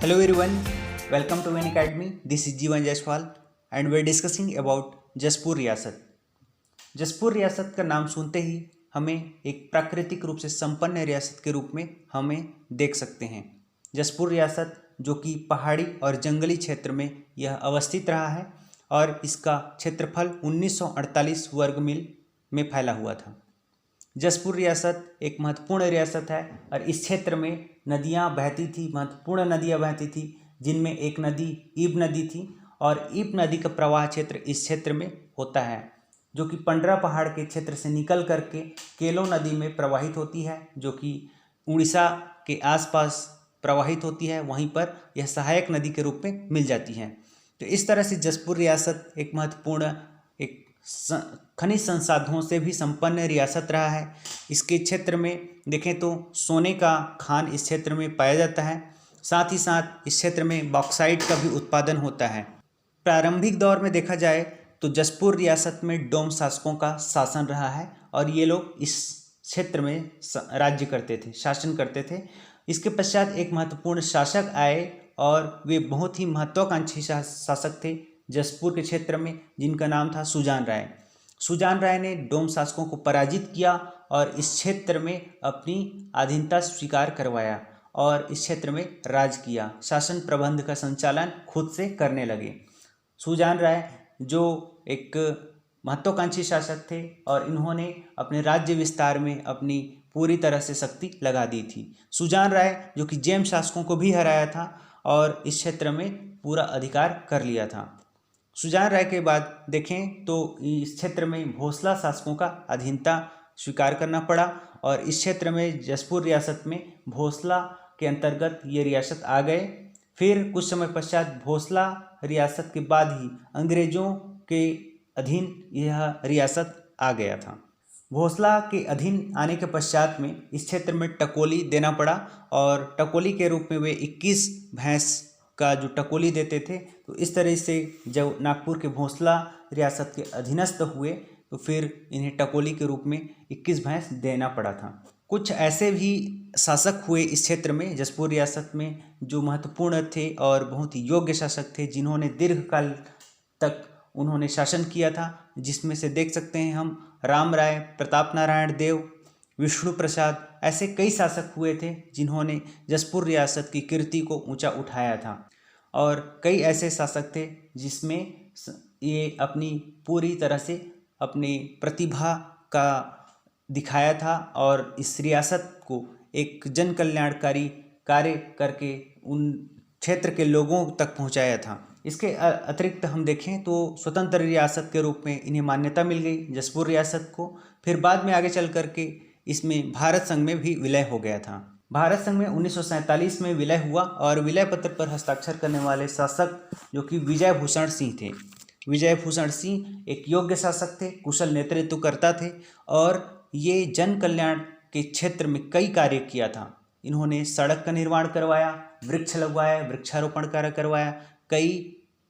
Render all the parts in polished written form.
Hello everyone, welcome to Wen Academy. This is Jeevan Jaiswal and we're discussing about Jaspur रियासत। जसपुर रियासत का नाम सुनते ही हमें एक प्राकृतिक रूप से संपन्न रियासत के रूप में हमें देख सकते हैं। जसपुर रियासत जो कि पहाड़ी और जंगली क्षेत्र में यह अवस्थित रहा है और इसका क्षेत्रफल 1948 वर्ग मील में फैला हुआ था। जसपुर रियासत एक महत्वपूर्ण रियासत है और इस क्षेत्र में नदियाँ बहती थी, महत्वपूर्ण नदियाँ बहती थी, जिनमें एक नदी ईब नदी थी और ईब नदी का प्रवाह क्षेत्र इस क्षेत्र में होता है, जो कि पंडरा पहाड़ के क्षेत्र से निकल करके केलो नदी में प्रवाहित होती है, जो कि उड़ीसा के आसपास प्रवाहित होती है। वहीं पर यह सहायक नदी के रूप में मिल जाती है। तो इस तरह से जसपुर रियासत एक महत्वपूर्ण एक खनिज संसाधनों से भी संपन्न रियासत रहा है। इसके क्षेत्र में देखें तो सोने का खान इस क्षेत्र में पाया जाता है। साथ ही साथ इस क्षेत्र में बॉक्साइट का भी उत्पादन होता है। प्रारंभिक दौर में देखा जाए तो जसपुर रियासत में डोम शासकों का शासन रहा है और ये लोग इस क्षेत्र में राज्य करते थे, शासन करते थे। इसके पश्चात एक महत्वपूर्ण शासक आए और वे बहुत ही महत्वाकांक्षी शासक थे जसपुर के क्षेत्र में, जिनका नाम था सुजान राय। सुजान राय ने डोम शासकों को पराजित किया और इस क्षेत्र में अपनी अधीनता स्वीकार करवाया और इस क्षेत्र में राज किया। शासन प्रबंध का संचालन खुद से करने लगे। सुजान राय जो एक महत्वाकांक्षी शासक थे और इन्होंने अपने राज्य विस्तार में अपनी पूरी तरह से शक्ति लगा दी थी। सुजान राय जो कि जैन शासकों को भी हराया था और इस क्षेत्र में पूरा अधिकार कर लिया था। सुजान राय के बाद देखें तो इस क्षेत्र में भोसला शासकों का अधीनता स्वीकार करना पड़ा और इस क्षेत्र में जसपुर रियासत में भोसला के अंतर्गत ये रियासत आ गए। फिर कुछ समय पश्चात भोसला रियासत के बाद ही अंग्रेजों के अधीन यह रियासत आ गया था। भोसला के अधीन आने के पश्चात में इस क्षेत्र में टकोली देना पड़ा और टकोली के रूप में वे 21 भैंस का जो टकोली देते थे। तो इस तरह से जब नागपुर के भोसला रियासत के अधीनस्थ हुए तो फिर इन्हें टकोली के रूप में 21 भैंस देना पड़ा था। कुछ ऐसे भी शासक हुए इस क्षेत्र में जसपुर रियासत में जो महत्वपूर्ण थे और बहुत ही योग्य शासक थे, जिन्होंने दीर्घकाल तक उन्होंने शासन किया था, जिसमें से देख सकते हैं हम राम राय, प्रताप नारायण देव, विष्णु प्रसाद, ऐसे कई शासक हुए थे जिन्होंने जसपुर रियासत की कीर्ति को ऊंचा उठाया था। और कई ऐसे शासक थे जिसमें ये अपनी पूरी तरह से अपनी प्रतिभा का दिखाया था और इस रियासत को एक जन कल्याणकारी कार्य करके उन क्षेत्र के लोगों तक पहुंचाया था। इसके अतिरिक्त हम देखें तो स्वतंत्र रियासत के रूप में इन्हें मान्यता मिल गई जसपुर रियासत को। फिर बाद में आगे चल करके इसमें भारत संघ में भी विलय हो गया था। भारत संघ में 1947 में विलय हुआ और विलय पत्र पर हस्ताक्षर करने वाले शासक जो कि विजय भूषण सिंह थे। विजय भूषण सिंह एक योग्य शासक थे, कुशल नेतृत्वकर्ता थे और ये जन कल्याण के क्षेत्र में कई कार्य किया था। इन्होंने सड़क का निर्माण करवाया, वृक्ष लगवाया, वृक्षारोपण कार्य करवाया, कई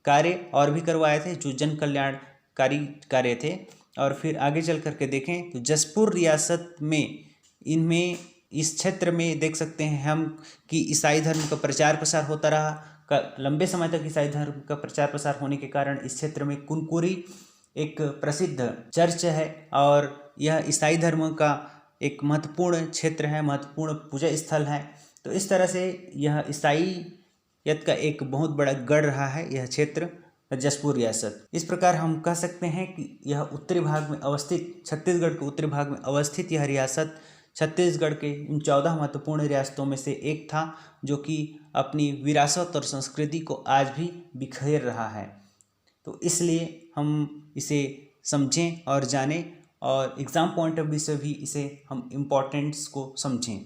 कार्य और भी करवाए थे जो जन कल्याणकारी कार्य थे। और फिर आगे चल करके देखें तो जसपुर रियासत में इनमें इस क्षेत्र में देख सकते हैं हम कि ईसाई धर्म का प्रचार प्रसार होता रहा। लंबे समय तक ईसाई धर्म का प्रचार प्रसार होने के कारण इस क्षेत्र में कुनकुरी एक प्रसिद्ध चर्च है और यह ईसाई धर्म का एक महत्वपूर्ण क्षेत्र है, महत्वपूर्ण पूजा स्थल है। तो इस तरह से यह ईसाईयत का एक बहुत बड़ा गढ़ रहा है यह क्षेत्र जसपुर रियासत। इस प्रकार हम कह सकते हैं कि यह उत्तरी भाग में अवस्थित, छत्तीसगढ़ के उत्तरी भाग में अवस्थित यह रियासत छत्तीसगढ़ के इन 14 महत्वपूर्ण रियासतों में से एक था, जो कि अपनी विरासत और संस्कृति को आज भी बिखेर रहा है। तो इसलिए हम इसे समझें और जानें और एग्ज़ाम पॉइंट ऑफ व्यू से भी इसे हम इम्पोर्टेंस को समझें।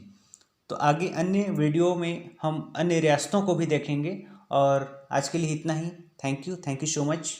तो आगे अन्य वीडियो में हम अन्य रियासतों को भी देखेंगे और आज के लिए इतना ही। Thank you so much.